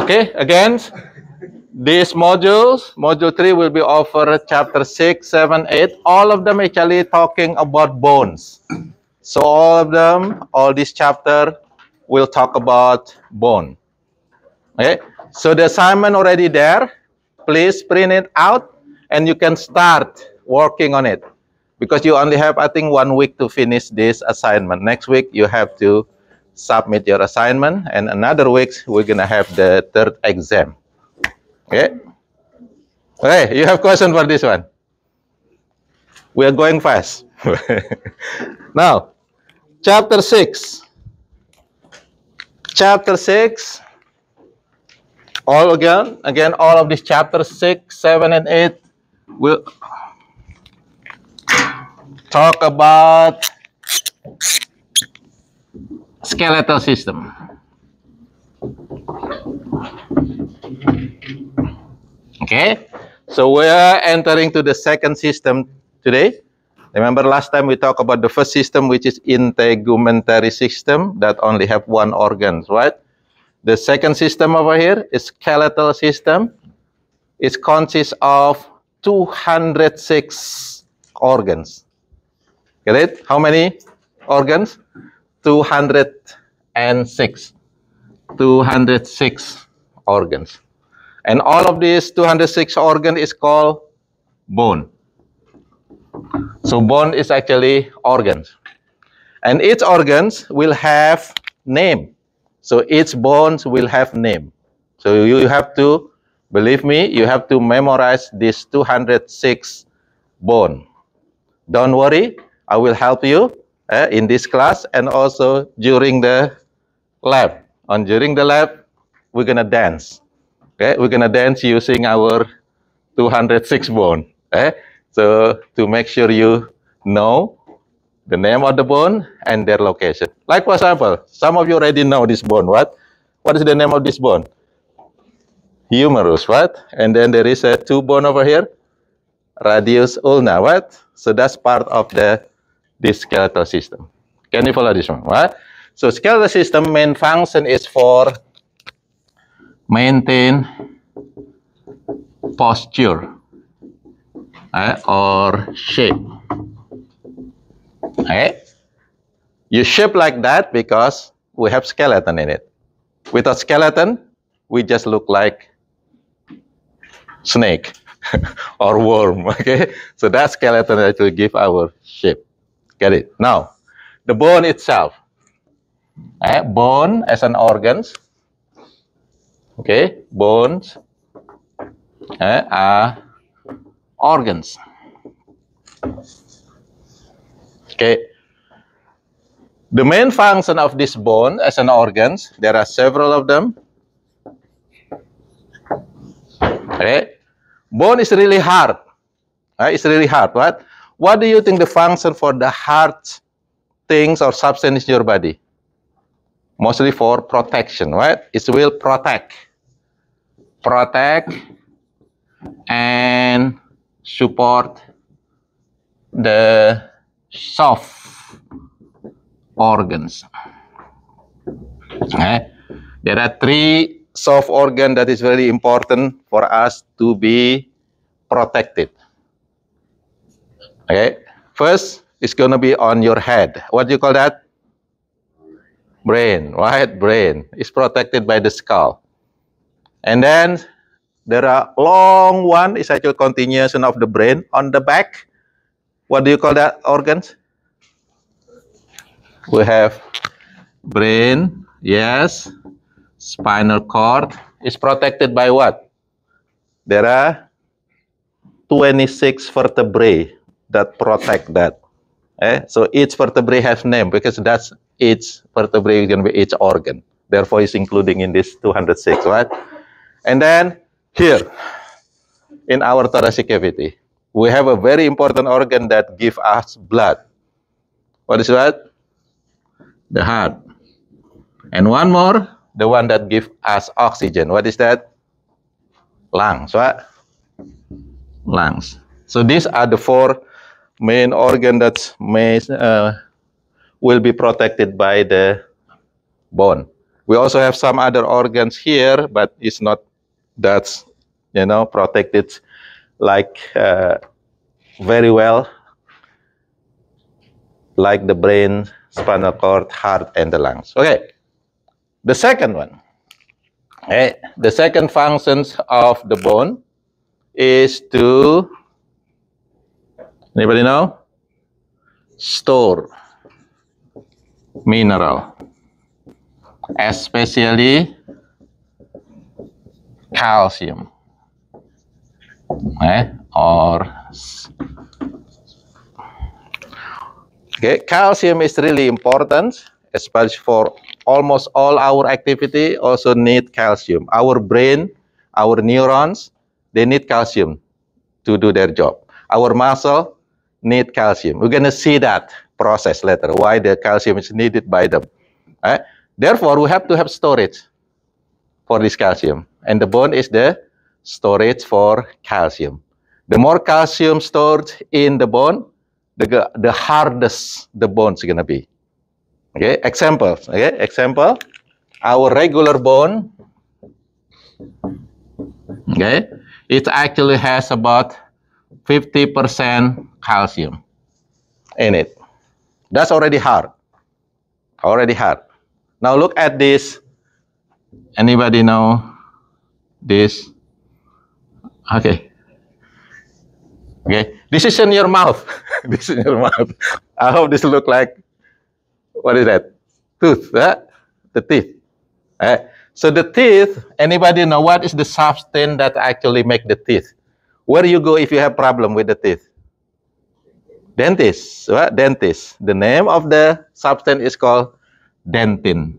Okay, again, these modules, module 3 will be offered chapter 6, 7, 8. All of them actually talking about bones. So all of them, all this chapter will talk about bone. Okay, so the assignment already there. Please print it out and you can start working on it. Because you only have, I think, 1 week to finish this assignment. Next week, you have to submit your assignment. And another week, we're going to have the third exam. Okay? Okay, you have question for this one? We are going fast. Now, chapter 6. Chapter 6. All again, all of these chapters 6, 7, and 8 will talk about skeletal system. Okay, so we are entering to the second system today. Remember last time we talked about the first system, which is integumentary system that only have one organ, right? The second system over here is skeletal system. It consists of 206 organs. Get it? How many organs? 206. 206 organs. And all of these 206 organs is called bone. So bone is actually organs. And each organs will have name. So each bones will have name. So you have to, believe me, you have to memorize this 206 bone. Don't worry, I will help you in this class and also during the lab. During the lab, we're gonna dance. Okay, we're gonna dance using our 206 bone. So to make sure you know the name of the bone and their location. Like for example, some of you already know this bone. What is the name of this bone? Humerus, what? And then there is a two bone over here, radius ulna, what? So that's part of this skeletal system. Can you follow this one? What? So skeletal system main function is for maintain posture or shape. Okay? You shape like that because we have skeleton in it. Without skeleton, we just look like snake or worm. Okay, so that skeleton that will give our shape. Get it? Now, the bone itself. Bone as an organs. Okay, bones are organs. Okay. The main function of this bone as an organs, there are several of them. Okay. Bone is really hard. It's really hard. What do you think the function for the hard things or substance in your body? Mostly for protection, right? It will protect and support the soft organs. Okay. There are three soft organs that is very important for us to be protected. Okay. First, it's going to be on your head. What do you call that? Brain, right? Brain is protected by the skull. And then there are long one, is actual continuation of the brain on the back. What do you call that organs? We have brain, yes. Spinal cord is protected by what? There are 26 vertebrae that protect that. So each vertebrae has name because that's each vertebrae is going to be each organ. Therefore, it's including in this 206, right? And then here, in our thoracic cavity, we have a very important organ that gives us blood. What is that? The heart. And one more, the one that gives us oxygen. What is that? Lungs, what? Lungs. So these are the four main organs that will be protected by the bone. We also have some other organs here, but it's not that, protected like very well, like the brain, spinal cord, heart, and the lungs. Okay, the second one. Okay, the second functions of the bone is to, anybody know? Store mineral, especially calcium. Okay, calcium is really important, especially for almost all our activity. Also need calcium. Our brain, our neurons, they need calcium to do their job. Our muscle need calcium. We're gonna see that process later, why the calcium is needed by them. Therefore, we have to have storage for this calcium, and the bone is the storage for calcium. The more calcium stored in the bone, the hardest the bone's gonna be. Okay, examples. Okay, example, our regular bone. Okay, it actually has about 50% calcium in it. That's already hard. Already hard. Now look at this. Anybody know this? Okay. Okay. This is in your mouth. This is in your mouth. I hope this look like, what is that? Tooth. The teeth. So the teeth, anybody know what is the substance that actually make the teeth? Where you go if you have problem with the teeth? Dentist. What? Dentist. The name of the substance is called dentin.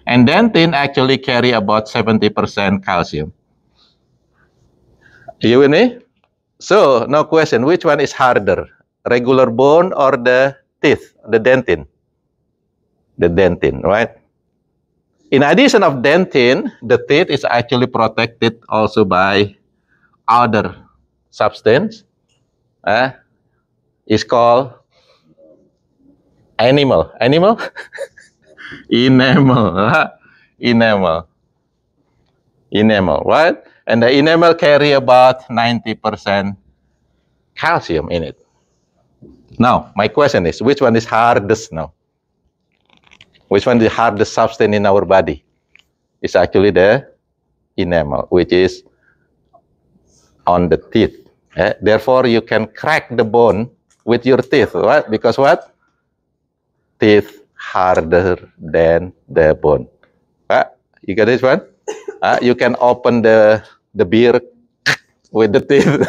And dentin actually carry about 70% calcium. You with me? So, no question, which one is harder? Regular bone or the teeth, the dentin? The dentin, right? In addition of dentin, the teeth is actually protected also by other substance. It's called enamel. Enamel? Enamel. Enamel. Enamel, right? And the enamel carry about 90% calcium in it. Now, my question is, which one is hardest now? Which one is the hardest substance in our body? It's actually the enamel, which is on the teeth. Therefore, you can crack the bone with your teeth, right? Because what? Teeth harder than the bone. You get this one? You can open the beer with the teeth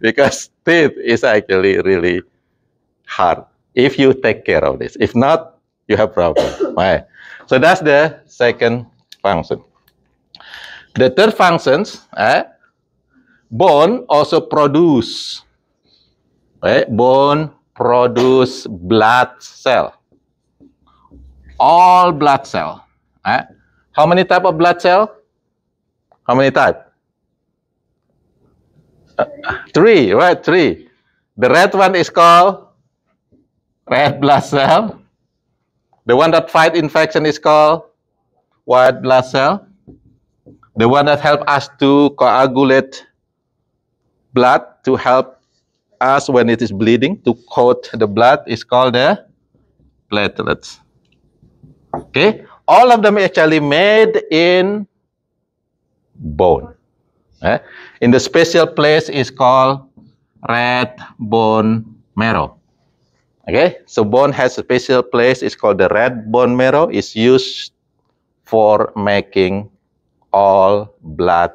because teeth is actually really hard if you take care of this. If not, you have problem. Right? So that's the second function. The third functions, bone also produce. Bone produce blood cell. All blood cell. How many type of blood cell? How many type? Three, right? Three. The red one is called red blood cell. The one that fight infection is called white blood cell. The one that help us to coagulate blood, to help us when it is bleeding, to coat the blood, is called the platelets. Okay, all of them actually made in bone. In the special place is called red bone marrow. Okay, so bone has a special place. It's called the red bone marrow. It's used for making all blood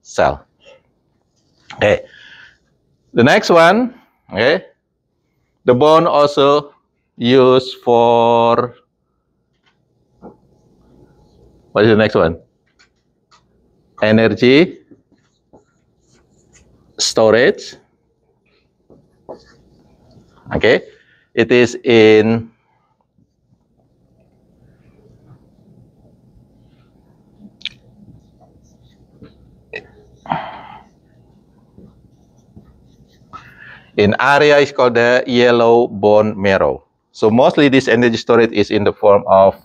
cell. Okay, the next one. Okay, the bone also used for, what is the next one? Energy storage. Okay, it is in In area, it's called the yellow bone marrow. So mostly this energy storage is in the form of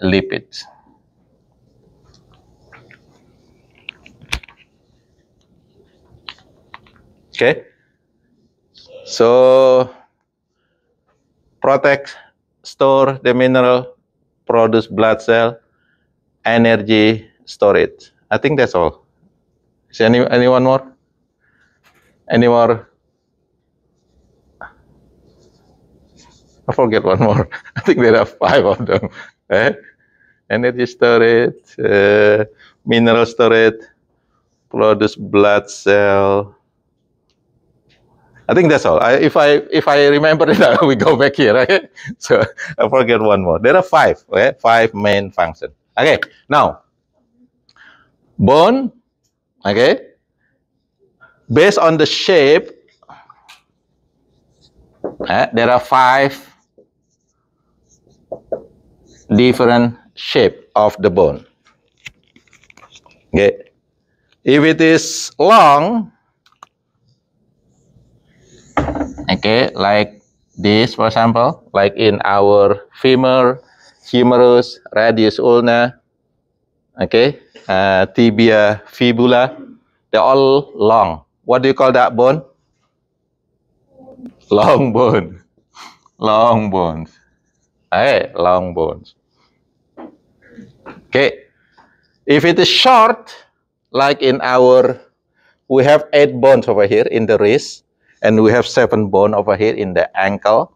lipids. Okay. So protect, store the mineral, produce blood cell, energy storage. I think that's all. Is anyone more? Any more? I forget one more. I think there are 5 of them. Energy storage, mineral storage, produce blood cell. I think that's all. If I remember it, we go back here. Okay? So I forget one more. There are 5. Okay? 5 main functions. Okay. Now, bone. Okay. Based on the shape, there are 5 different shape of the bone. Okay. If it is long, okay, like this, for example, like in our femur, humerus, radius ulna, okay, tibia, fibula, they're all long. What do you call that bone? Long bone. Long bones. Okay, long bones. Okay. If it is short, like in our, we have 8 bones over here in the wrist, and we have 7 bones over here in the ankle.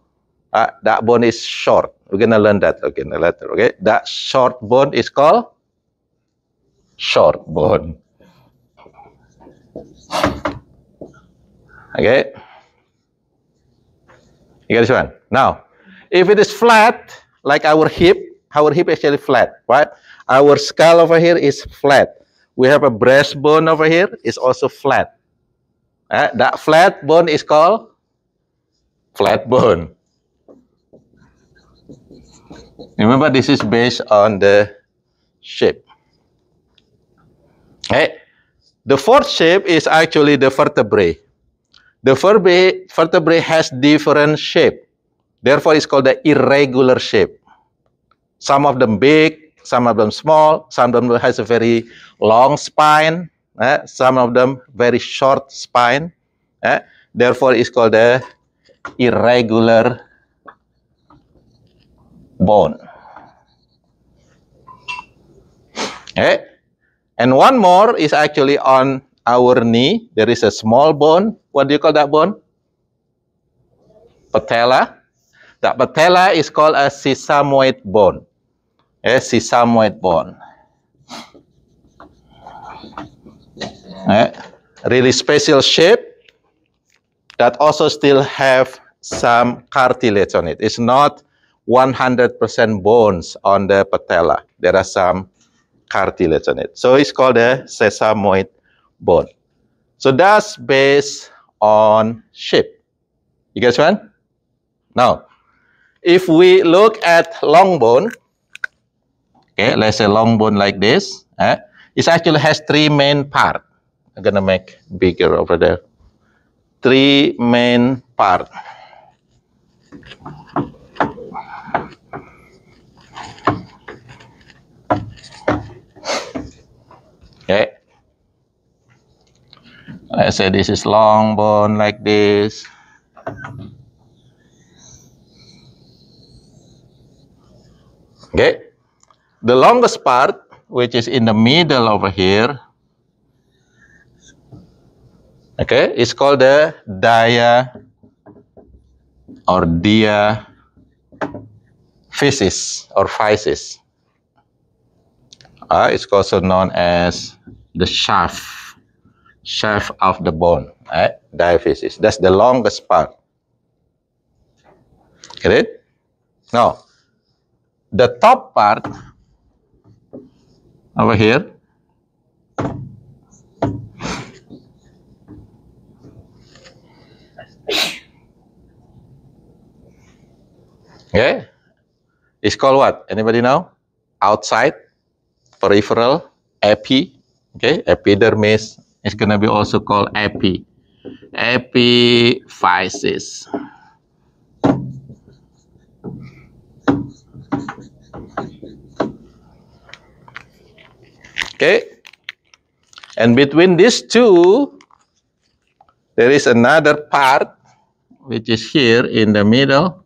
That bone is short. We're gonna learn that again later. Okay, that short bone is called short bone. Okay, you got this one. Now, if it is flat, like our hip actually flat, right? Our skull over here is flat. We have a breastbone over here, is also flat. That flat bone is called flat bone. Remember, this is based on the shape. Okay. The 4th shape is actually the vertebrae. The vertebrae has different shape. Therefore, it's called the irregular shape. Some of them big, some of them small, some of them has a very long spine, some of them very short spine. Therefore, it's called the irregular bone. Okay. And one more is actually on our knee. There is a small bone. What do you call that bone? Patella. That patella is called a sesamoid bone. A sesamoid bone. Really special shape that also still have some cartilage on it. It's not 100% bones on the patella. There are some cartilage on it. So it's called a sesamoid bone. So that's based on shape. You guys want? Now, if we look at long bone, okay, let's say long bone like this, it actually has 3 main parts. I'm gonna make bigger over there. 3 main parts. Okay. Let's say this is long bone like this. Okay. The longest part, which is in the middle over here, okay, is called the diaphysis or physis. It's also known as the shaft of the bone, diaphysis. That's the longest part. Get it? Now, the top part over here, okay, it's called what? Anybody know? Outside, peripheral, epi. Okay, epidermis is gonna be also called epi. epiphysis. Okay, and between these two, there is another part which is here in the middle.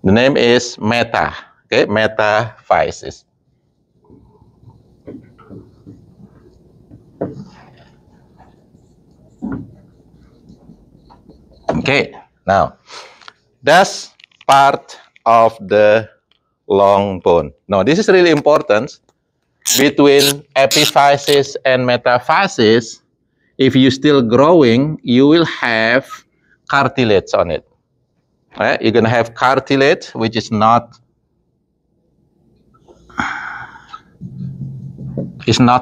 The name is meta. Okay, metaphysis. Okay, now that's part of the long bone. Now, this is really important. Between epiphysis and metaphysis, if you're still growing, you will have cartilage on it. Right? You're going to have cartilage, which is not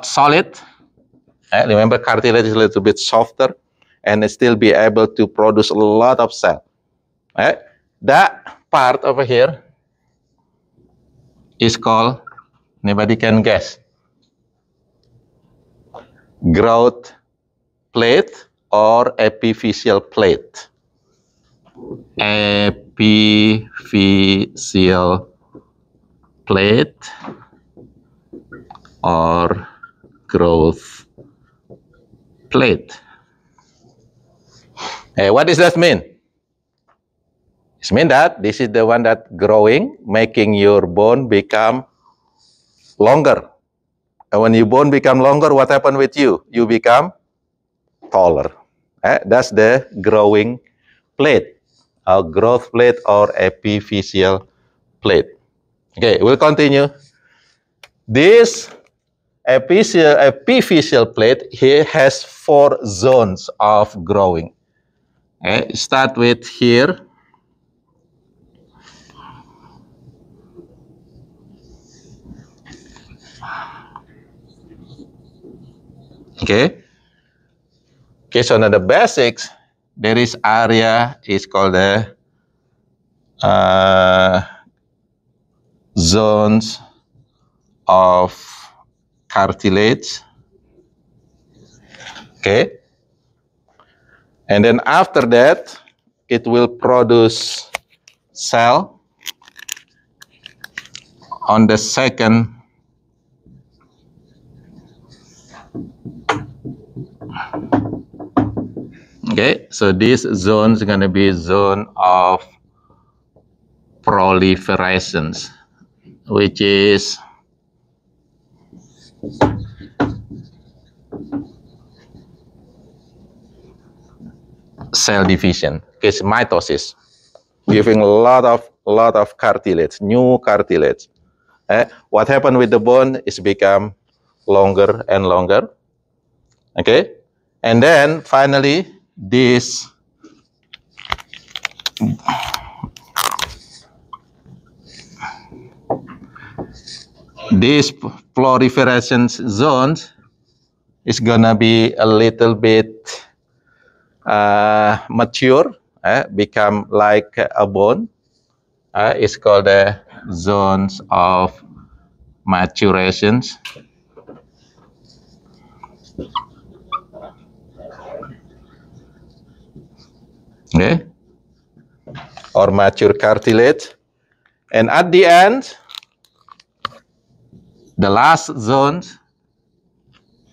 solid. Right? Remember, cartilage is a little bit softer, and it still be able to produce a lot of cell. Right? That part over here is called, anybody can guess, growth plate or epiphyseal plate. Epiphyseal plate or growth plate. What does that mean? It means that this is the one that growing, making your bone become longer. And when your bone become longer, what happened with you? You become taller. That's the growing plate, or growth plate or epiphyseal plate. Okay, we'll continue. This epiphyseal plate here has 4 zones of growing. Okay, start with here. Okay. Okay, so now the basics, there is area is called the zones of cartilage. Okay. And then after that, it will produce cell on the second okay, so this zone is going to be zone of proliferations, which is cell division. It's mitosis, giving a lot of cartilage, new cartilage. What happened with the bone is become longer and longer. Okay, and then finally this proliferation zones is gonna be a little bit mature, become like a bone. It's called the zones of maturations. Okay, or mature cartilage. And at the end, the last zone,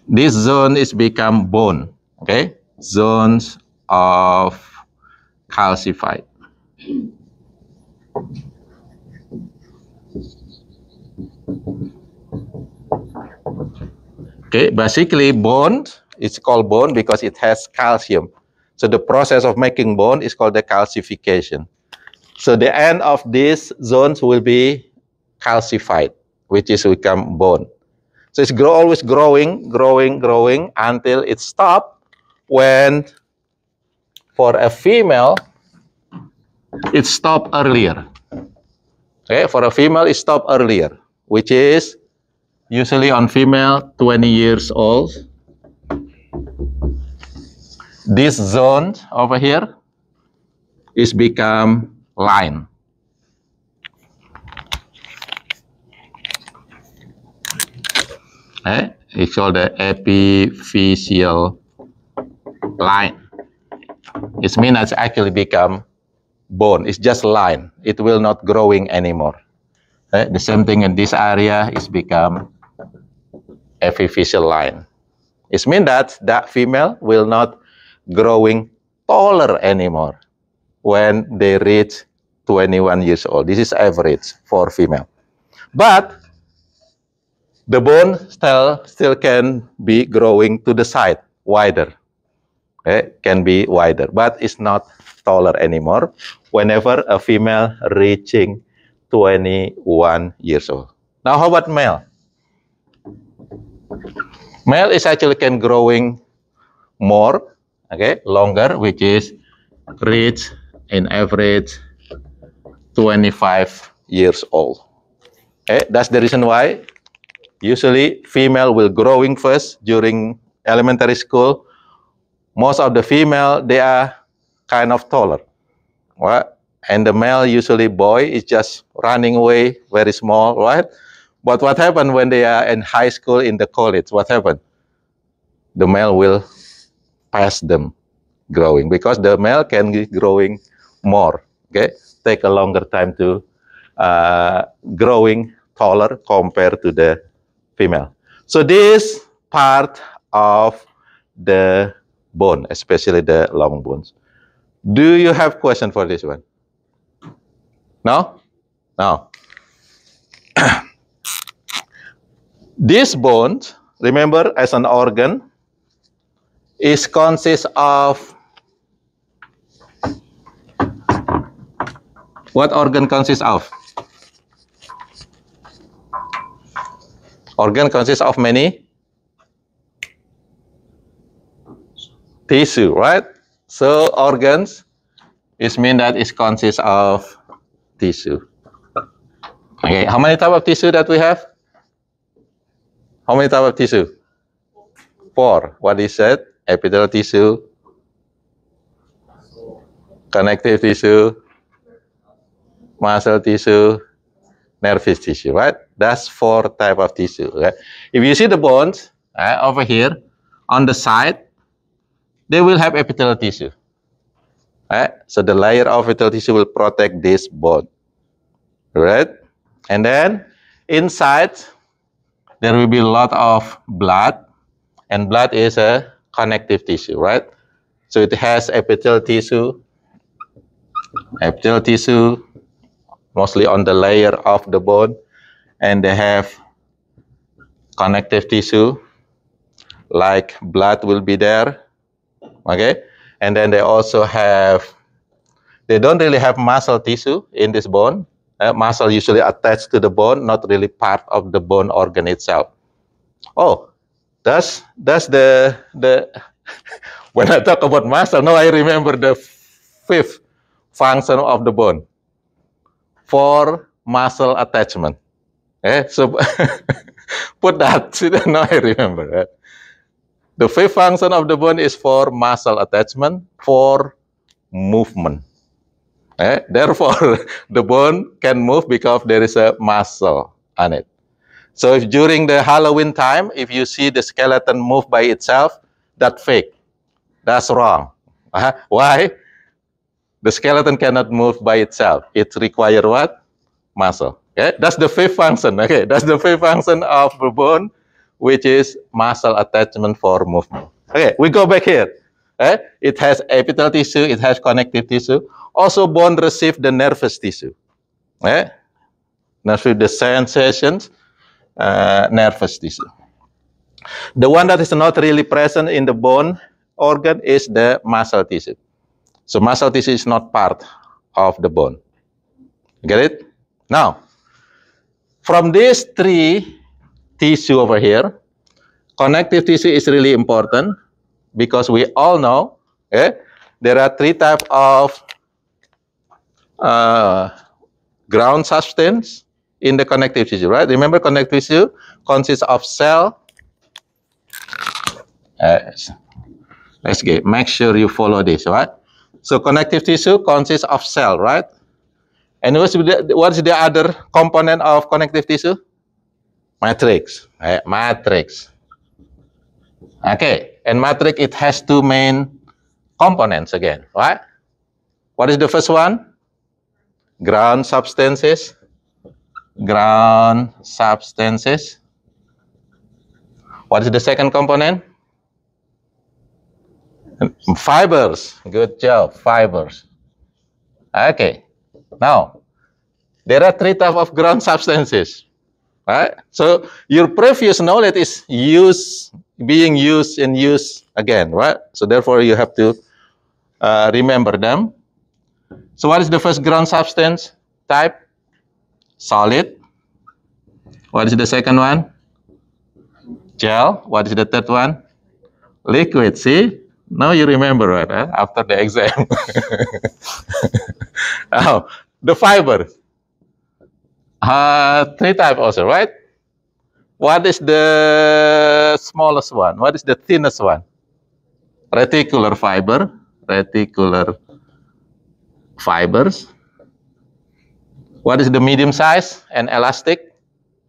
this zone is become bone. Okay, zones of calcified. Okay, basically bone, it's called bone because it has calcium. So the process of making bone is called the calcification. So the end of these zones will be calcified, which is become bone. So it's always growing until it stops. When for a female, it stopped earlier. Okay, for a female, it stopped earlier, which is usually on female 20 years old. This zone over here is become line. Okay? It's called the epiphyseal line. It means it's actually become bone. It's just line. It will not growing anymore. The same thing in this area is become epiphyseal line. It means that that female will not growing taller anymore when they reach 21 years old. This is average for female. But the bone still can be growing to the side, wider. Can be wider, but it's not taller anymore whenever a female reaching 21 years old. Now, how about male? Male is actually can growing more, longer, which is reach in average 25 years old. That's the reason why usually female will growing first during elementary school. Most of the female, they are kind of taller. Right? And the male, usually boy, is just running away, very small, right? But what happened when they are in high school, in the college? What happened? The male will pass them growing because the male can be growing more. Take a longer time to growing taller compared to the female. So this part of the bone, especially the long bones. Do you have question for this one? No? No. This bone, remember, as an organ, is consists of what organ consists of? Organ consists of many tissue, right? So organs is mean that it consists of tissue. Okay, how many type of tissue that we have? How many type of tissue? 4. What is it? Epithelial tissue, connective tissue, muscle tissue, nervous tissue, right? That's 4 type of tissue. Okay? If you see the bones over here on the side, they will have epithelial tissue. So the layer of epithelial tissue will protect this bone, right? And then inside there will be a lot of blood, and blood is a connective tissue, right? So it has epithelial tissue mostly on the layer of the bone, and they have connective tissue like blood will be there. Okay, and then they also have, they don't really have muscle tissue in this bone. Muscle usually attached to the bone, not really part of the bone organ itself. Oh, that's the when I talk about muscle, now I remember the 5th function of the bone for muscle attachment. So put that. Now I remember that. The 5th function of the bone is for muscle attachment, for movement. Therefore, the bone can move because there is a muscle on it. So if during the Halloween time, if you see the skeleton move by itself, that's fake. That's wrong. Why? The skeleton cannot move by itself. It requires what? Muscle. That's the 5th function. That's the 5th function of the bone, which is muscle attachment for movement. We go back here. It has epithelial tissue, it has connective tissue. Also, bone receives the nervous tissue. Nervous, the sensations, nervous tissue. The one that is not really present in the bone organ is the muscle tissue. So muscle tissue is not part of the bone. Get it? Now, from these 3 tissue over here, connective tissue is really important because we all know there are 3 types of ground substance in the connective tissue, right? Remember, connective tissue consists of cell. Let's get, make sure you follow this, right? So connective tissue consists of cell, right? And what's the other component of connective tissue? Matrix. Matrix. Okay, and matrix, it has two main components again, right? What is the first one? Ground substances. Ground substances. What is the second component? Fibers. Good job, fibers. Okay, now there are three types of ground substances, right? So your previous knowledge is being used and used again, right? So therefore you have to remember them. So what is the first ground substance type? Solid. What is the second one? Gel. What is the third one? Liquid. See? Now you remember, right? After the exam. Now, the fiber. Three types also, right? What is the smallest one? What is the thinnest one? Reticular fiber. Reticular fibers. What is the medium size and elastic?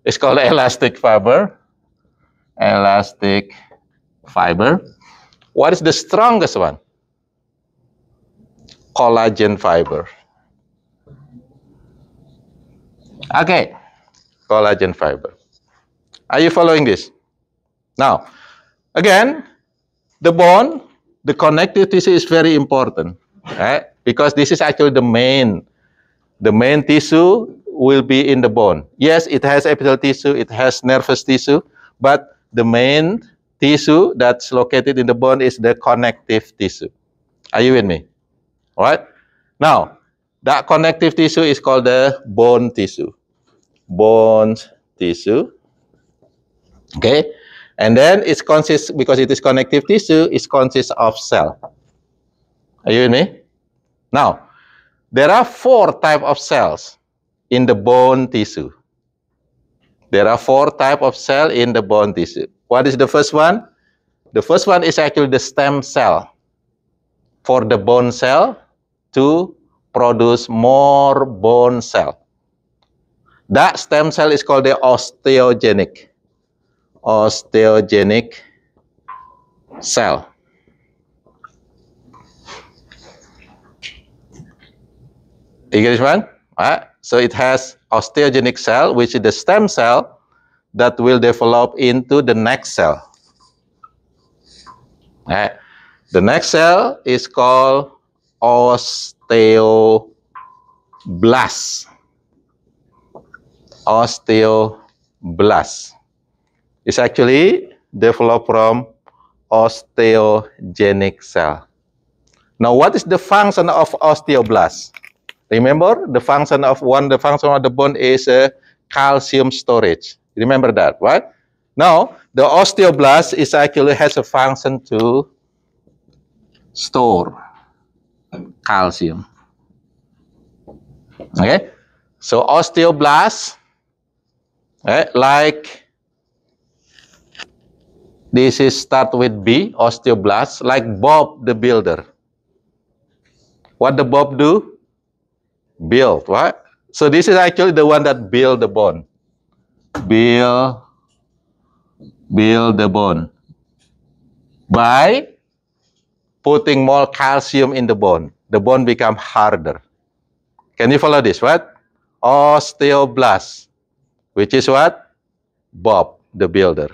It's called elastic fiber. Elastic fiber. What is the strongest one? Collagen fiber. Okay, collagen fiber. Are you following this? Now, again, the bone, the connective tissue is very important, right? Because this is actually the main tissue will be in the bone. Yes, it has epithelial tissue, it has nervous tissue, but the main tissue that's located in the bone is the connective tissue. Are you with me? All right. Now, that connective tissue is called the bone tissue. Bone tissue. Okay. And then it consists, because it is connective tissue, it consists of cell. Are you with me? Now, there are 4 types of cells in the bone tissue. There are 4 types of cells in the bone tissue. What is the first one? The first one is actually the stem cell. For the bone cell to produce more bone cell. That stem cell is called the osteogenic. Osteogenic cell. You get this one? So it has osteogenic cell, which is the stem cell that will develop into the next cell. The next cell is called osteoblast. Osteoblast. It's actually developed from osteogenic cell. Now, what is the function of osteoblast? Remember, the function of the bone is calcium storage. Remember that, right? Now, the osteoblast is actually has a function to store calcium. Okay, so osteoblast, like this is start with B, osteoblast, like Bob the Builder. What the Bob do? Build, right? So this is actually the one that build the bone. Build the bone by putting more calcium in the bone. The bone become harder. Can you follow this? What? Osteoblast, which is what? Bob the Builder.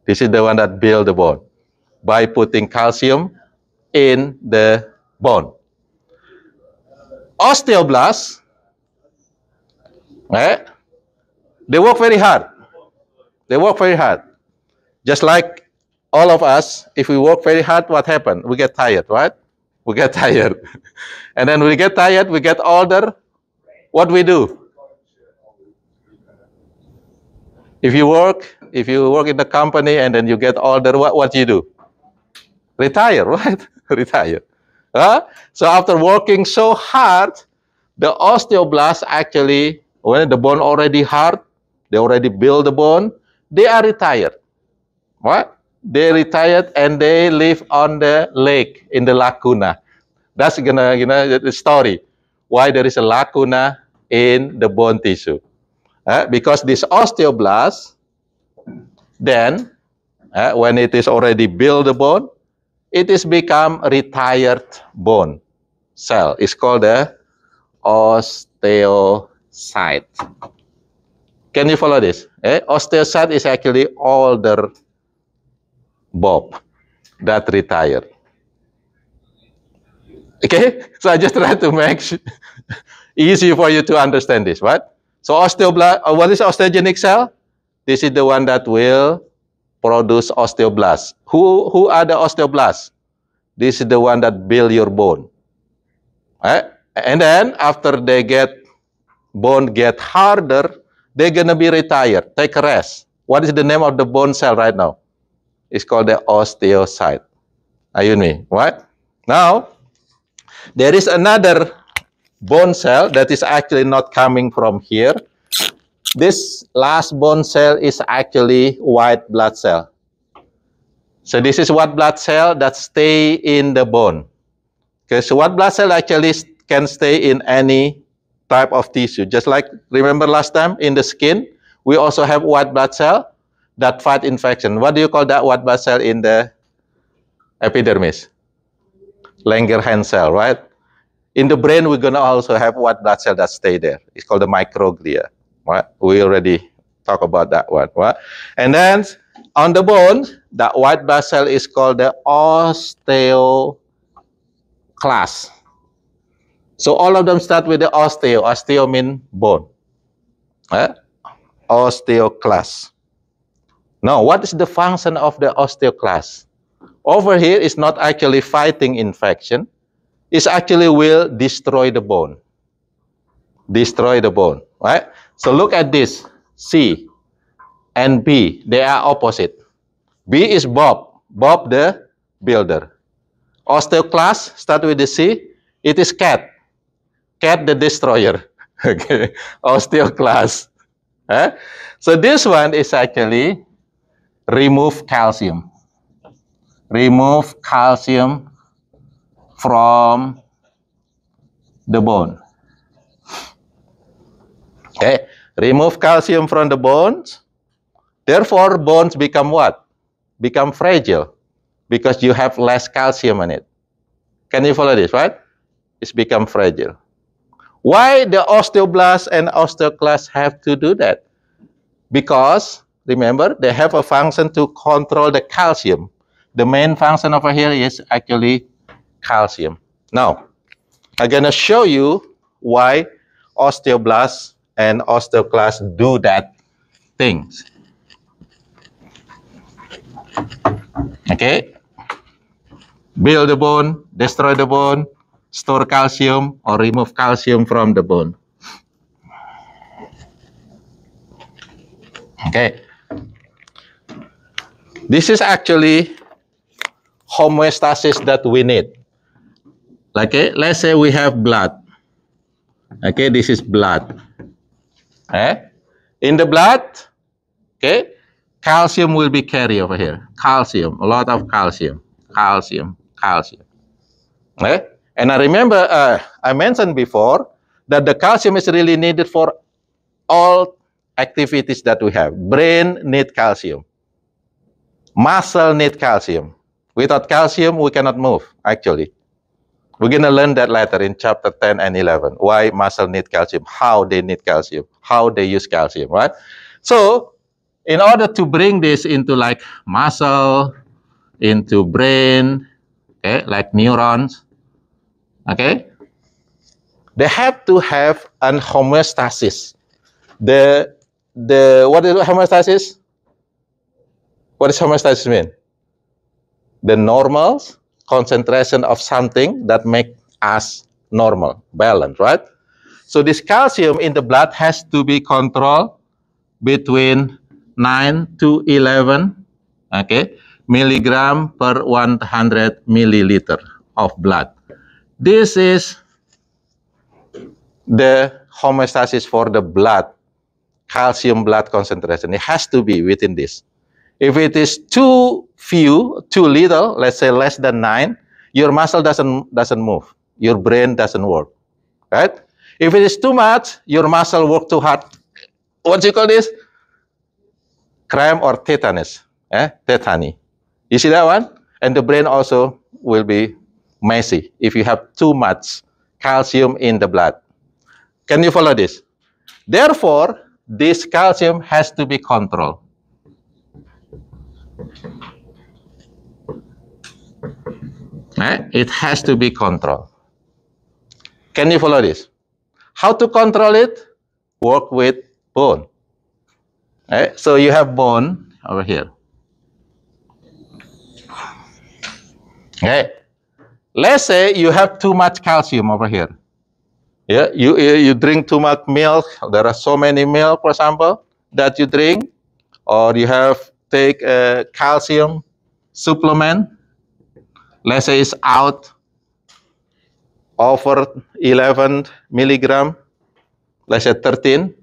This is the one that build the bone by putting calcium in the bone. Osteoblasts, they work very hard. They work very hard. Just like all of us, if we work very hard, what happens? We get tired, right? We get tired. And then we get tired, we get older. What we do? If you work in the company and then you get older, what you do? Retire, right? Retire. So after working so hard, the osteoblasts actually, when the bone already hard, they already build the bone, they are retired. What? They retired and they live on the lake in the lacuna. That's the story why there is a lacuna in the bone tissue. Because this osteoblast, then when it is already build the bone, it is become retired bone cell. It's called the osteocyte. Can you follow this? Osteocyte is actually older bulb that retired. Okay, so I just try to make easy for you to understand this, right? So osteoblast, what is osteogenic cell? This is the one that will produce osteoblasts. Who are the osteoblasts? This is the one that build your bone. Right? And then after they bone get harder, they're gonna be retired, take a rest. What is the name of the bone cell right now? It's called the osteocyte. Are you with me? What? Now, there is another bone cell that is actually not coming from here. This last bone cell is actually white blood cell. So this is white blood cell that stay in the bone. Okay, so white blood cell actually can stay in any type of tissue. Just like, remember last time in the skin, we also have white blood cell that fight infection. What do you call that white blood cell in the epidermis? Langerhans cell, right? In the brain, we're gonna also have white blood cell that stay there. It's called the microglia. Right? We already talked about that one. Right? And then on the bone, that white blood cell is called the osteoclast. So all of them start with the osteo. Osteo means bone. Right? Osteoclast. Now, what is the function of the osteoclast? Over here is not actually fighting infection. It actually will destroy the bone. Destroy the bone, right? So look at this. C and B, they are opposite. B is Bob. Bob the builder. Osteoclast, start with the C. It is cat. Cat the destroyer. Okay, osteoclast. So this one is actually remove calcium. Remove calcium from the bone. Okay, remove calcium from the bones. Therefore, bones become what? Become fragile because you have less calcium in it. Can you follow this, right? It's become fragile. Why the osteoblasts and osteoclasts have to do that? Because, remember, they have a function to control the calcium. The main function over here is actually calcium. Now, I'm going to show you why osteoblasts and osteoclasts do that things. Okay? Build the bone, destroy the bone, store calcium, or remove calcium from the bone. Okay. This is actually homeostasis that we need. Okay, let's say we have blood. Okay, this is blood. In the blood, okay, calcium will be carried over here. Calcium, a lot of calcium. Calcium. Okay? And I remember I mentioned before that the calcium is really needed for all activities that we have. Brain needs calcium. Muscle needs calcium. Without calcium, we cannot move, actually. We're going to learn that later in chapter 10 and 11, why muscle need calcium, how they need calcium, how they use calcium, right? So, in order to bring this into like muscle, into brain, okay, like neurons, okay, they have to have an homeostasis. What is homeostasis? What does homeostasis mean? The normal concentration of something that make us normal, balanced, right? So this calcium in the blood has to be controlled between 9 to 11, okay, milligram per 100 milliliter of blood. This is the homeostasis for the blood, calcium blood concentration. It has to be within this. If it is too few, too little, let's say less than 9, your muscle doesn't move. Your brain doesn't work, right? If it is too much, your muscle work too hard. What do you call this? Cramp or tetanus. Tetany. You see that one? And the brain also will be messy if you have too much calcium in the blood. Can you follow this? Therefore, this calcium has to be controlled. It has to be controlled. Can you follow this? How to control it? Work with bone. So you have bone over here. Let's say you have too much calcium over here. You drink too much milk. There are so many milk, for example, that you drink, or you have take a calcium supplement. Let's say it's out over 11 milligram. Let's say 13.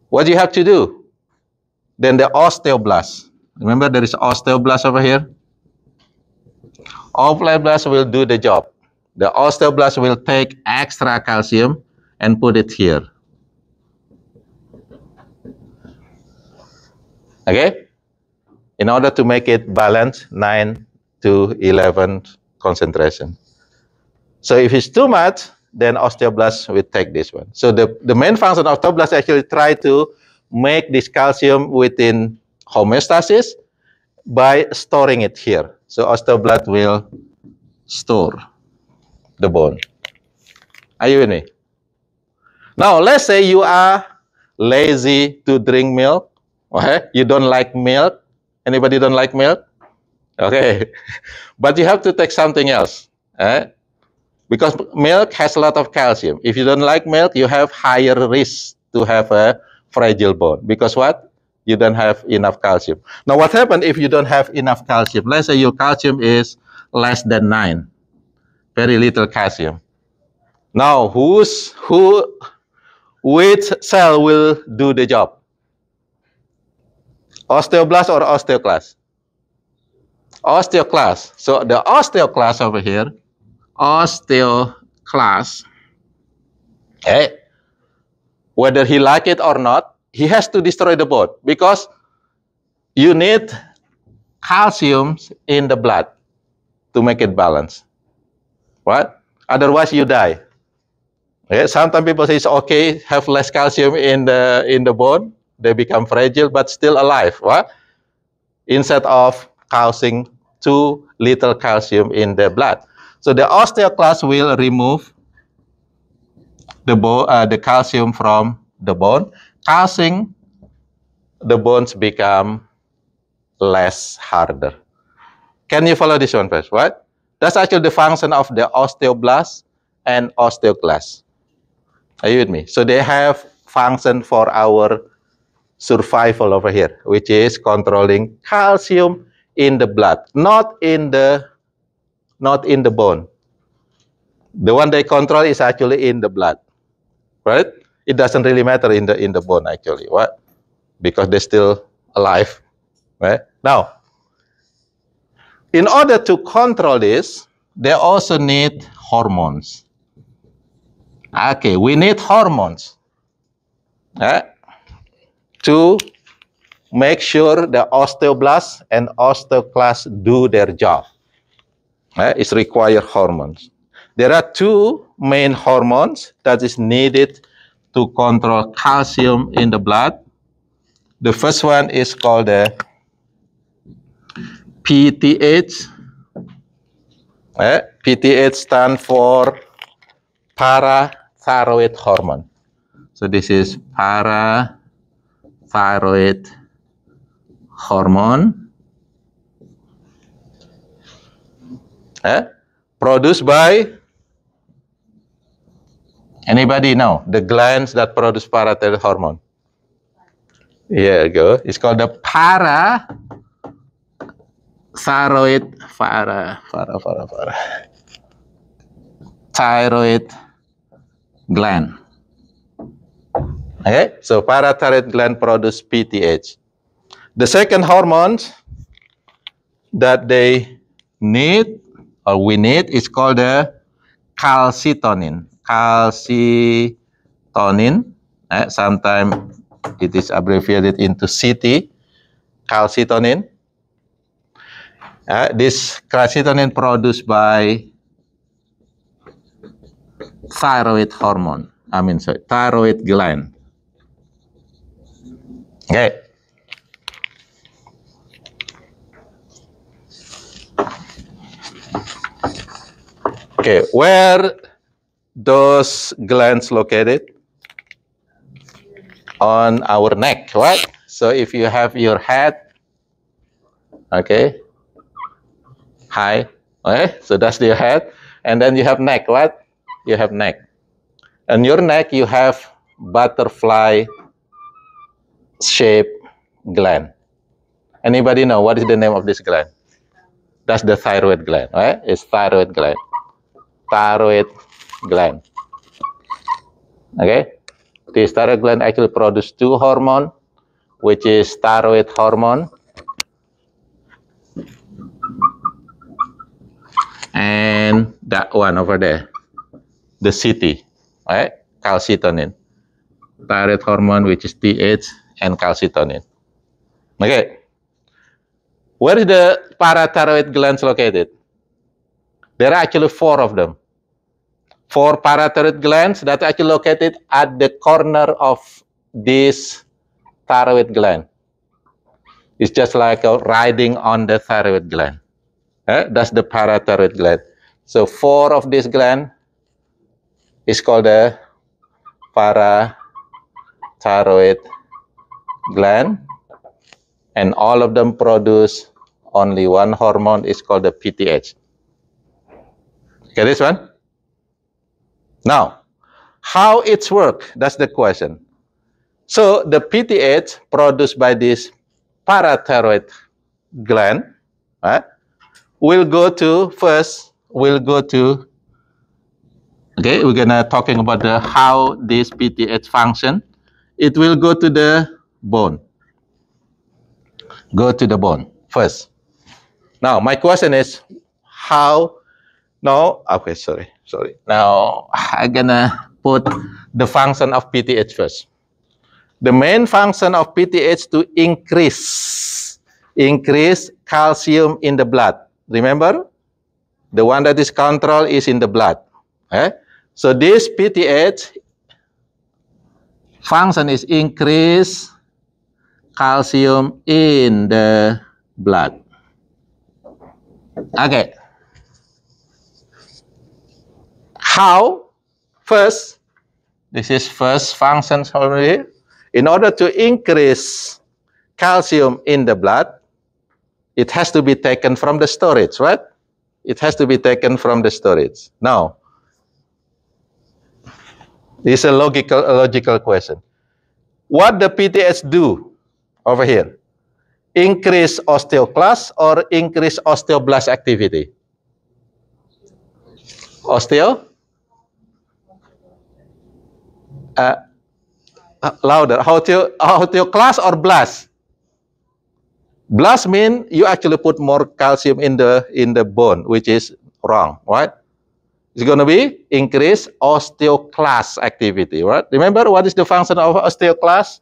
What do you have to do? Then the osteoblast. Remember, there is osteoblast over here. Osteoblast will do the job. The osteoblast will take extra calcium and put it here. Okay? In order to make it balance 9 to 11 concentration. So if it's too much, then osteoblast will take this one. So the main function of osteoblast actually try to make this calcium within homeostasis by storing it here. So osteoblast will store the bone. Are you with me? Now, let's say you are lazy to drink milk. Okay? You don't like milk. Anybody don't like milk? Okay. But you have to take something else. Because milk has a lot of calcium. If you don't like milk, you have higher risk to have a fragile bone. Because what? You don't have enough calcium. Now, what happens if you don't have enough calcium? Let's say your calcium is less than 9. Very little calcium. Now, which cell will do the job? Osteoblast or osteoclast? Osteoclast. So the osteoclast over here, osteoclast, whether he like it or not, he has to destroy the bone because you need calcium in the blood to make it balance. What? Otherwise, you die. Sometimes people say it's okay, have less calcium in the bone, they become fragile, but still alive. What? Instead of causing too little calcium in the blood. So the osteoclast will remove the calcium from the bone, causing the bones become less harder. Can you follow this one first? What? That's actually the function of the osteoblast and osteoclast. Are you with me? So they have function for our survival over here, which is controlling calcium in the blood, not in the bone. The one they control is actually in the blood, right? It doesn't really matter in the bone actually. What? Because they're still alive, right? Now, in order to control this, they also need hormones. Okay, we need hormones to make sure the osteoblast and osteoclast do their job. It's required hormones. There are two main hormones that is needed to control calcium in the blood. The first one is called the PTH. PTH stands for parathyroid hormone. So this is parathyroid hormone. Produced by, anybody know the glands that produce parathyroid hormone? Here you go. It's called the thyroid gland. Okay, so parathyroid gland produce PTH. The second hormone that they need, or we need, is called the calcitonin. Calcitonin. Sometimes it is abbreviated into CT. calcitonin. This calcitonin produced by thyroid hormone. Thyroid gland. Okay. Okay, where those glands located? On our neck, right? So if you have your head, okay, high, okay, so that's your head, and then you have neck, right? You have neck. And your neck, you have butterfly-shaped gland. Anybody know what is the name of this gland? That's the thyroid gland, right? It's thyroid gland. Thyroid gland. Okay? This thyroid gland actually produces two hormones, which is thyroid hormone and that one over there, the CT, right? Calcitonin. Thyroid hormone, which is TH, and calcitonin. Okay. Where is the parathyroid glands located? There are actually 4 of them. 4 parathyroid glands that are actually located at the corner of this thyroid gland. It's just like riding on the thyroid gland. That's the parathyroid gland. So 4 of this gland is called the parathyroid gland, and all of them produce only one hormone. Is called the PTH. Okay, this one. Now, how it's work? That's the question. So the PTH produced by this parathyroid gland will go to okay, we're gonna talking about how this PTH function. It will go to the bone. Go to the bone first. Now my question is how? No, okay, sorry. Now I'm gonna put the function of PTH first. The main function of PTH to increase calcium in the blood. Remember, the one that is controlled is in the blood. So this PTH function is increase calcium in the blood. Okay. How? First, this is first function over here. In order to increase calcium in the blood, it has to be taken from the storage, right? It has to be taken from the storage. Now, this is a logical question. What the PTH do over here? Increase osteoclast or increase osteoblast activity? Louder. Osteoclast or blast? Blast mean you actually put more calcium in the bone, which is wrong, right? It's going to be increase osteoclast activity, right? Remember what is the function of osteoclast?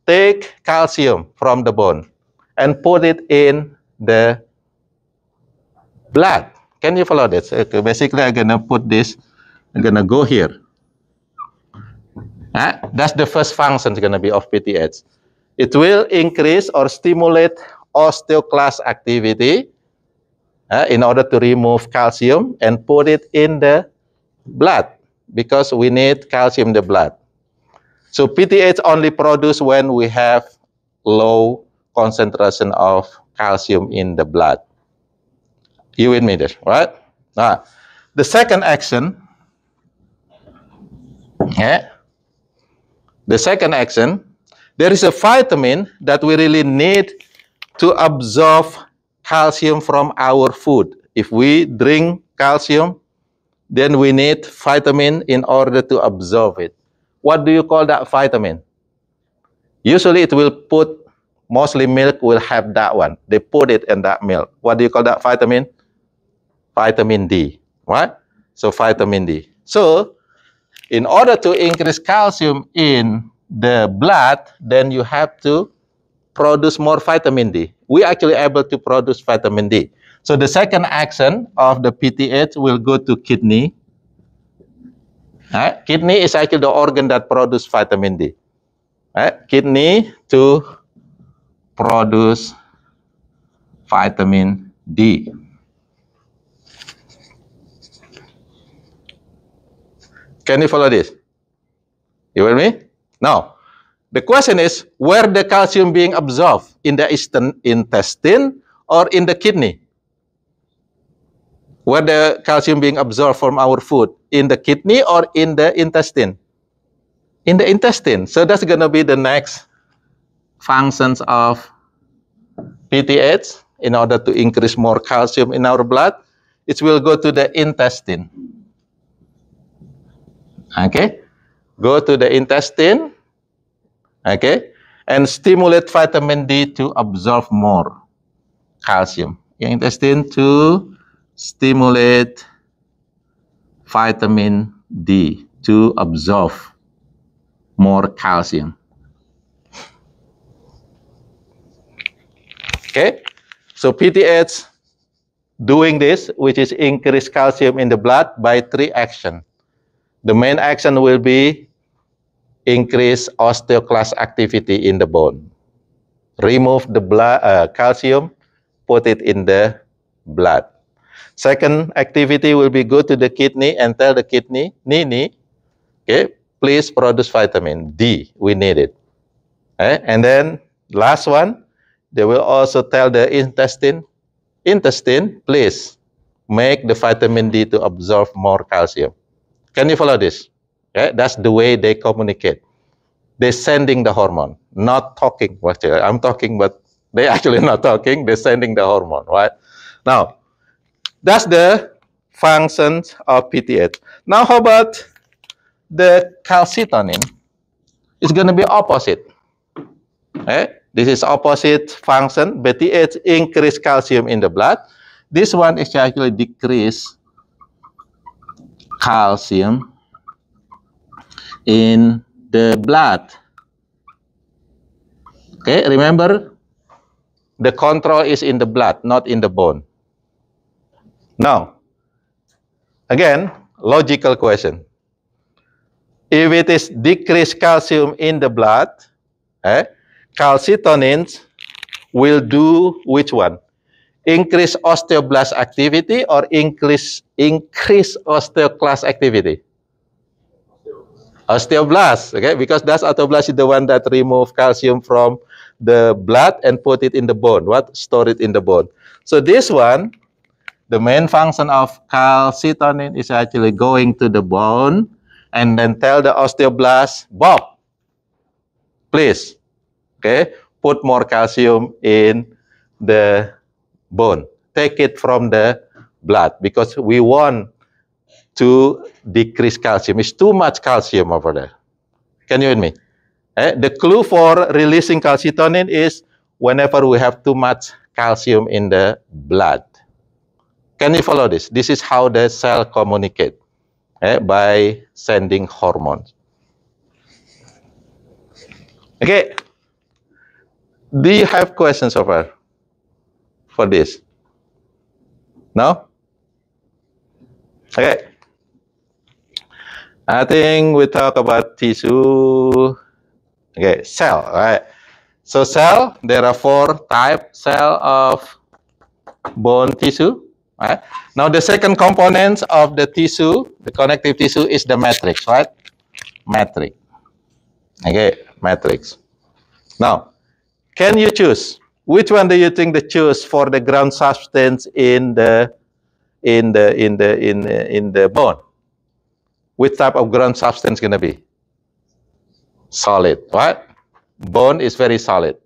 Take calcium from the bone and put it in the blood. Can you follow this? Okay, basically I'm gonna put this. I'm gonna go here. That's the first function is going to be of PTH. It will increase or stimulate osteoclast activity in order to remove calcium and put it in the blood because we need calcium in the blood. So PTH only produced when we have low concentration of calcium in the blood. You with me there, right? The second action, the second action, there is a vitamin that we really need to absorb calcium from our food. If we drink calcium, then we need vitamin in order to absorb it. What do you call that vitamin? Usually it will put, mostly milk will have that one. They put it in that milk. What do you call that vitamin? Vitamin D, right? So vitamin D. So in order to increase calcium in the blood, then you have to produce more vitamin D. We actually able to produce vitamin D. So the second action of the PTH will go to kidney. Kidney is actually the organ that produce vitamin D. Kidney to produce vitamin D. Can you follow this? You with me? Now, the question is, where the calcium being absorbed? In the intestine or in the kidney? Where the calcium being absorbed from our food? In the kidney or in the intestine? In the intestine. So that's going to be the next functions of PTH. In order to increase more calcium in our blood, it will go to the intestine. Okay? Go to the intestine. Okay? And stimulate vitamin D to absorb more calcium. Intestine to stimulate vitamin D to absorb more calcium. Okay? So PTH doing this, which is increase calcium in the blood by 3 actions. The main action will be increase osteoclast activity in the bone. Remove the blood, calcium, put it in the blood. Second activity will be go to the kidney and tell the kidney, Nini, okay, please produce vitamin D. We need it. Okay? And then last one, they will also tell the intestine, please make the vitamin D to absorb more calcium. Can you follow this? Okay? That's the way they communicate. They're sending the hormone, not talking. Actually, I'm talking, but they're actually not talking. They're sending the hormone, right? Now, that's the functions of PTH. Now, how about the calcitonin? It's going to be opposite. Okay? This is opposite function. PTH increase calcium in the blood. This one is actually decrease calcium in the blood. Okay, remember, the control is in the blood, not in the bone. Now, again, logical question. If it is decreased calcium in the blood, calcitonins will do which one? Increase osteoblast activity or increase osteoclast activity? Osteoblast, okay? Because that's osteoblast is the one that remove calcium from the blood and put it in the bone. What? Store it in the bone. So this one, the main function of calcitonin is actually going to the bone and then tell the osteoblast, Bob, please, okay, put more calcium in the bone. Take it from the blood because we want to decrease calcium. It's too much calcium over there. Can you hear me? The clue for releasing calcitonin is whenever we have too much calcium in the blood. Can you follow this? This is how the cell communicate by sending hormones. Okay. Do you have questions so far for this? No? Okay. I think we talk about tissue. Okay, cell, right? So cell, there are 4 types cell of bone tissue. Right? Now the second component of the tissue, the connective tissue, is the matrix, right? Matrix. Okay, matrix. Now, can you choose which one do you think to choose for the ground substance in the bone? Which type of ground substance gonna be? Solid, right? Bone is very solid.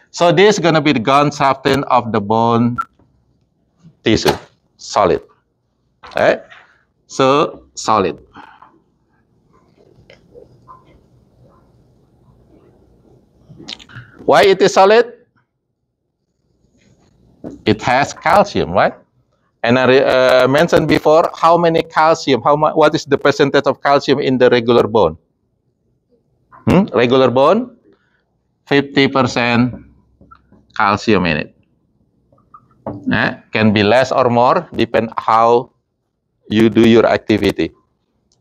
So this is gonna be the ground substance of the bone tissue, solid. So solid. Why it is solid? It has calcium, right? And I mentioned before, how many calcium, what is the percentage of calcium in the regular bone? Regular bone, 50% calcium in it. Can be less or more, depend how you do your activity.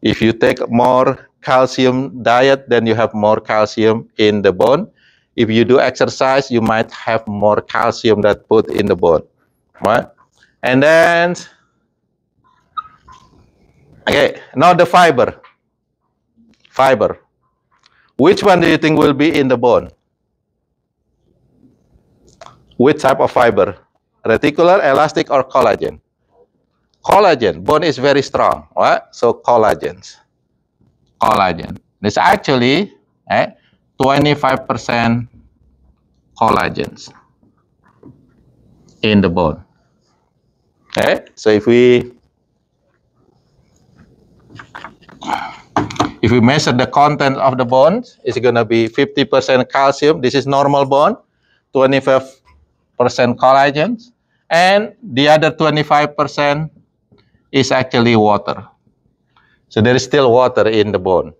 If you take more calcium diet, then you have more calcium in the bone. If you do exercise, you might have more calcium that put in the bone, right? And then, okay, now the fiber. Fiber. Which one do you think will be in the bone? Which type of fiber? Reticular, elastic, or collagen? Collagen. Bone is very strong, right? So collagens. Collagen. It's actually 25% collagens in the bone. Okay, so if we measure the content of the bone, it's gonna be 50% calcium. This is normal bone, 25% collagens, and the other 25% is actually water. So there is still water in the bone.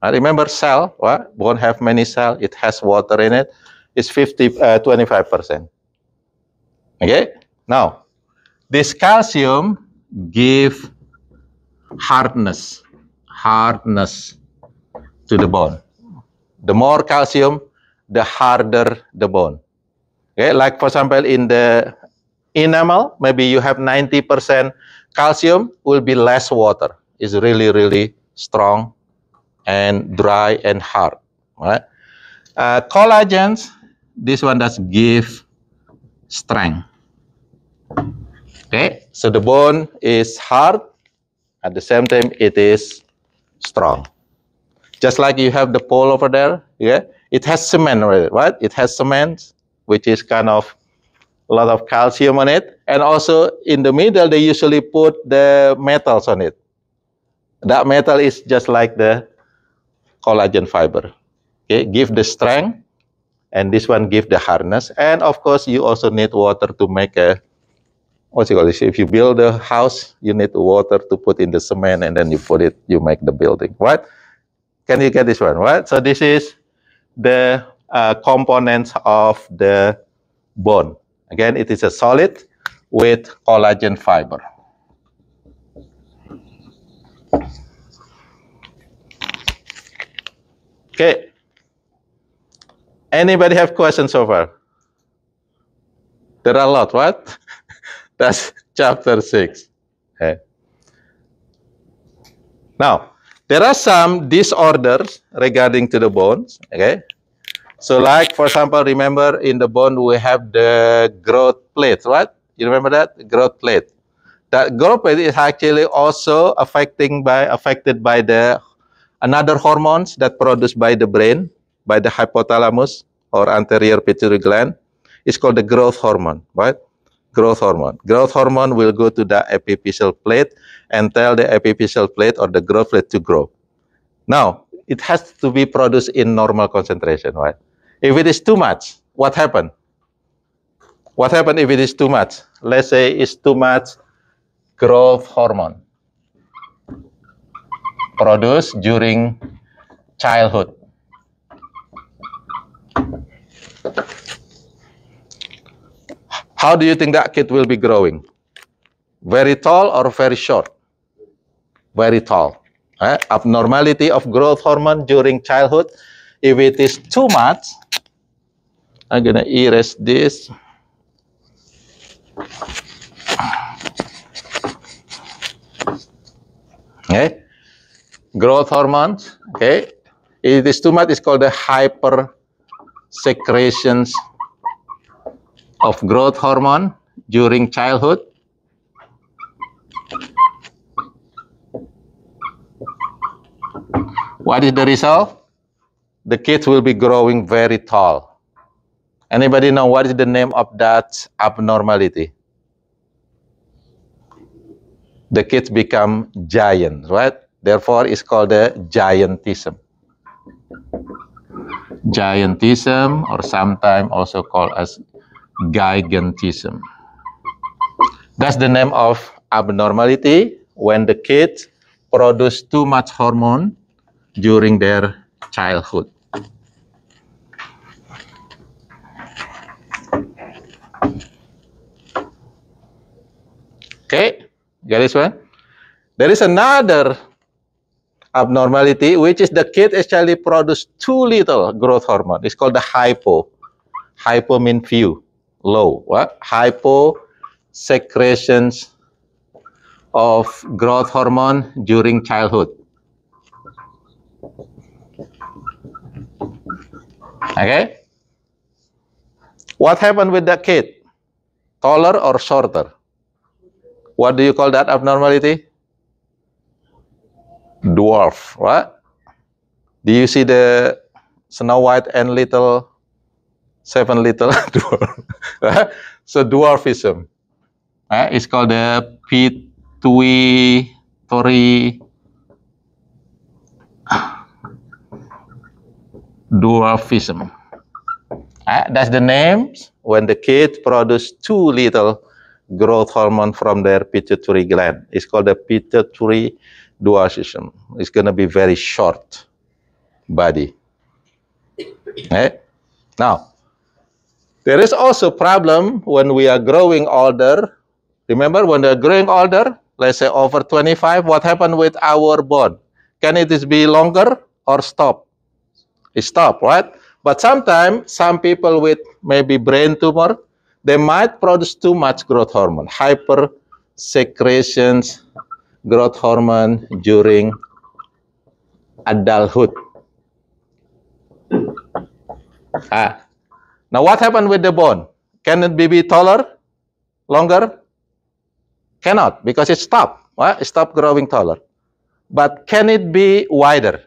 Remember cell, what? Bone have many cells, it has water in it. It's 25%. Okay, now this calcium give hardness to the bone. The more calcium, the harder the bone. Okay, like for example in the enamel, maybe you have 90% calcium, will be less water. It's really, really strong and dry and hard. Right? Collagens, this one does give strength. Okay, so the bone is hard, at the same time it is strong. Just like you have the pole over there, yeah, it has cement, right? It has cement, which is kind of a lot of calcium on it, and also in the middle they usually put the metals on it. That metal is just like the collagen fiber. Okay, give the strength, and this one give the hardness. And of course, you also need water to make a, what you call this? If you build a house, you need water to put in the cement, and then you put it, you make the building. Right? Can you get this one? Right? So this is the components of the bone. Again, it is a solid with collagen fiber. Okay. Anybody have questions so far? There are a lot, right? That's chapter 6. Okay. Now, there are some disorders regarding to the bones. Okay. So like, for example, remember in the bone we have the growth plate, right? You remember that? The growth plate. That growth plate is actually also affected by the another hormones that produced by the brain, by the hypothalamus or anterior pituitary gland. It's called the growth hormone, right? Growth hormone. Growth hormone will go to the epiphyseal plate and tell the epiphyseal plate or the growth plate to grow. Now, it has to be produced in normal concentration, right? If it is too much, what happens? What happens if it is too much? Let's say it's too much growth hormone produced during childhood. How do you think that kid will be growing? Very tall or very short? Very tall. Abnormality of growth hormone during childhood. If it is too much, I'm going to erase this. Okay. Growth hormones, okay. If it is too much, it's called the hypersecretions of growth hormone during childhood. What is the result? The kids will be growing very tall. Anybody know what is the name of that abnormality? The kids become giant, right? Therefore, it's called the giantism. Giantism, or sometimes also called as gigantism. That's the name of abnormality when the kids produce too much hormone during their childhood. Okay, get this one? There is another abnormality, which is the kid actually produce too little growth hormone. It's called the hypo. Hypo means few, low. What? Hypo secretions of growth hormone during childhood. Okay? What happened with that kid? Taller or shorter? What do you call that abnormality? Dwarf. What? Do you see the Snow White and Seven Little Dwarf? So dwarfism. It's called the pituitary dwarfism. That's the name when the kid produce too little growth hormone from their pituitary gland. It's called the pituitary dwarfism. It's going to be very short body. Now, there is also problem when we are growing older. Remember, when they're growing older, let's say over 25, what happened with our bone? Can it be longer or stop? It stop, right? But sometimes, some people with maybe brain tumor, they might produce too much growth hormone, hyper secretions growth hormone during adulthood. Now, what happened with the bone? Can it be taller, longer? Cannot, because it stopped. Right? It stopped growing taller. But can it be wider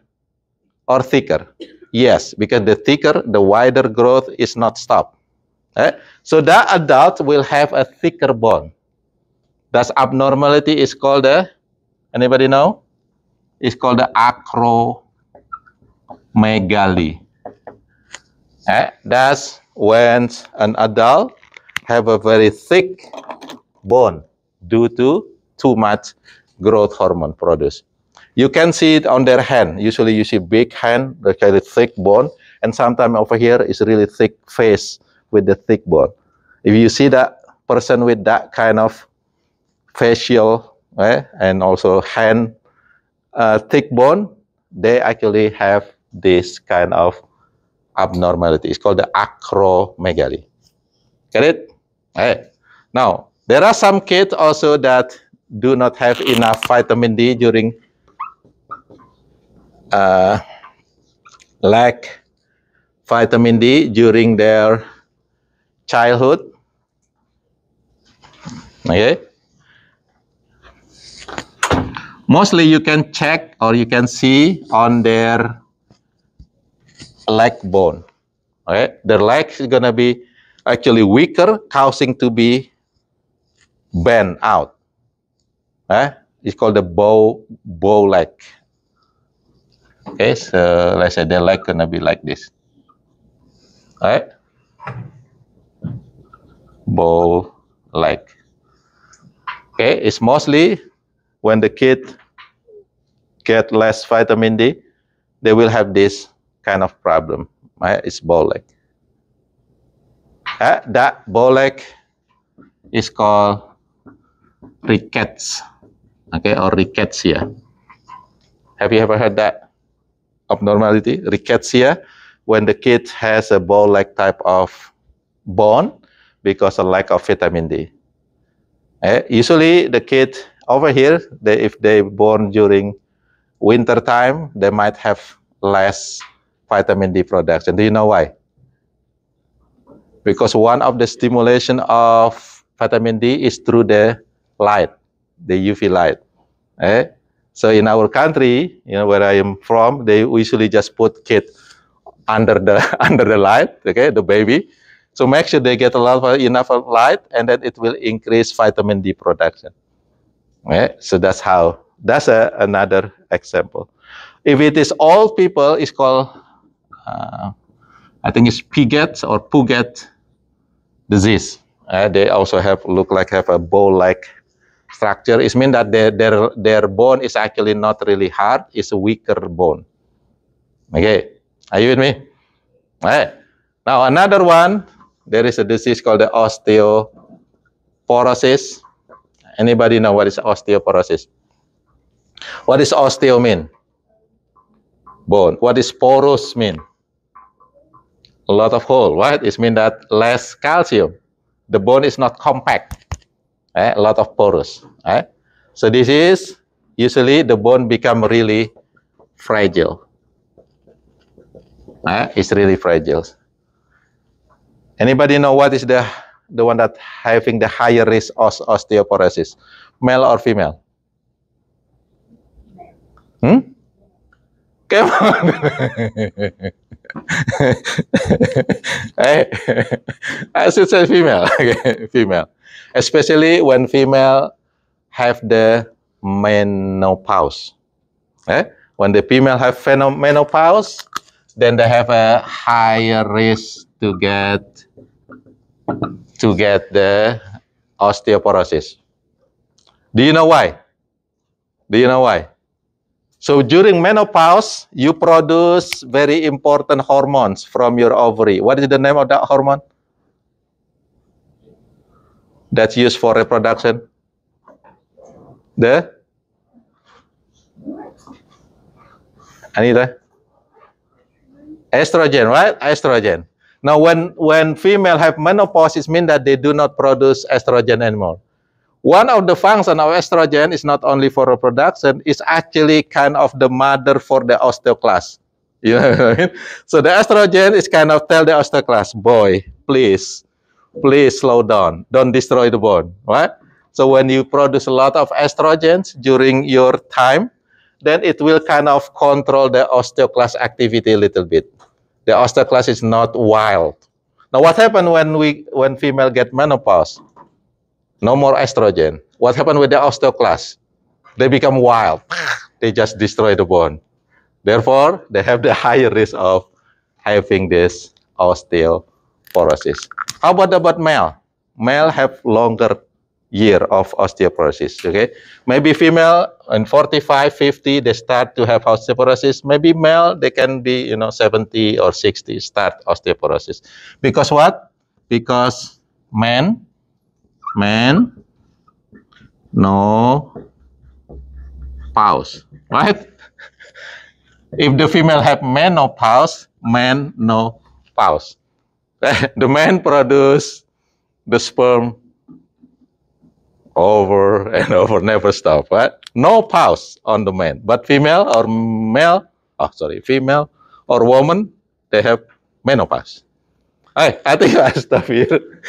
or thicker? Yes, because the wider growth is not stopped. So that adult will have a thicker bone. That abnormality is called anybody know? It's called the acromegaly. That's when an adult have a very thick bone due to too much growth hormone produced. You can see it on their hand. Usually you see big hand, the kind of thick bone, and sometimes over here is really thick face with the thick bone. If you see that person with that kind of facial and also hand thick bone, they actually have this kind of abnormality. It's called the acromegaly. Get it? Now, there are some kids also that do not have enough vitamin D during lack vitamin D during their childhood. Okay. Mostly you can check or you can see on their leg bone. Okay. Their leg is gonna be actually weaker, causing to be bent out. It's called the bow leg. Okay, so let's say their leg gonna be like this. Right? Bow leg. Okay, it's mostly when the kid get less vitamin D, they will have this kind of problem. Right? It's bow leg. That bow leg is called rickets. Okay, or rickettsia. Have you ever heard that abnormality? Rickettsia, when the kid has a bow leg type of bone because of lack of vitamin D. Usually the kid over here, if they born during winter time, they might have less vitamin D production. Do you know why? Because one of the stimulation of vitamin D is through the light, the UV light. So in our country, where I am from, they usually just put kid under the light, okay, the baby. So make sure they get enough light, and then it will increase vitamin D production. So that's another example. If it is old people, it's called I think it's Puget disease. They also look like have a bow-like structure. It means that their bone is actually not really hard; it's a weaker bone. Okay, are you with me? Now another one, there is a disease called the osteoporosis. Anybody know what is osteoporosis? What is osteo mean? Bone. What is porous mean? A lot of hole, right? It means that less calcium. The bone is not compact. A lot of porous. So this is usually the bone become really fragile. It's really fragile. Anybody know what is the one that having the higher risk of osteoporosis? Male or female? Come on. I should say female. Okay, female. Especially when female have the menopause. When the female have menopause, then they have a higher risk to get the osteoporosis. Do you know why? Do you know why? So during menopause, you produce very important hormones from your ovary. What is the name of that hormone? That's used for reproduction. The Anita? Estrogen, right? Estrogen. Now, when female have menopause, it means that they do not produce estrogen anymore. One of the functions of estrogen is not only for reproduction, it's actually kind of the mother for the osteoclast. You know what I mean? So the estrogen is kind of tell the osteoclast, boy, please slow down. Don't destroy the bone, right? So when you produce a lot of estrogens during your time, then it will kind of control the osteoclast activity a little bit. The osteoclast is not wild. Now, what happens when female get menopause? No more estrogen. What happened with the osteoclast? They become wild. They just destroy the bone. Therefore, they have the higher risk of having this osteoporosis. How about male? Male have longer year of osteoporosis. Okay, maybe female in 45, 50 they start to have osteoporosis. Maybe male they can be 70 or 60 start osteoporosis. Because what? Because men no pause, right? If the female have menopause, men no pause. The man produce the sperm over and over, never stop, right? No pause on the man. But female or woman, they have menopause. I think I'll stop here.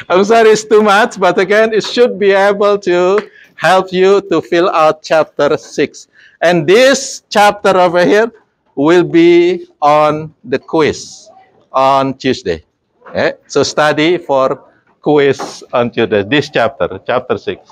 I'm sorry it's too much, but again, it should be able to help you to fill out chapter 6. And this chapter over here will be on the quiz on Tuesday. So study for quiz on Tuesday. This chapter 6.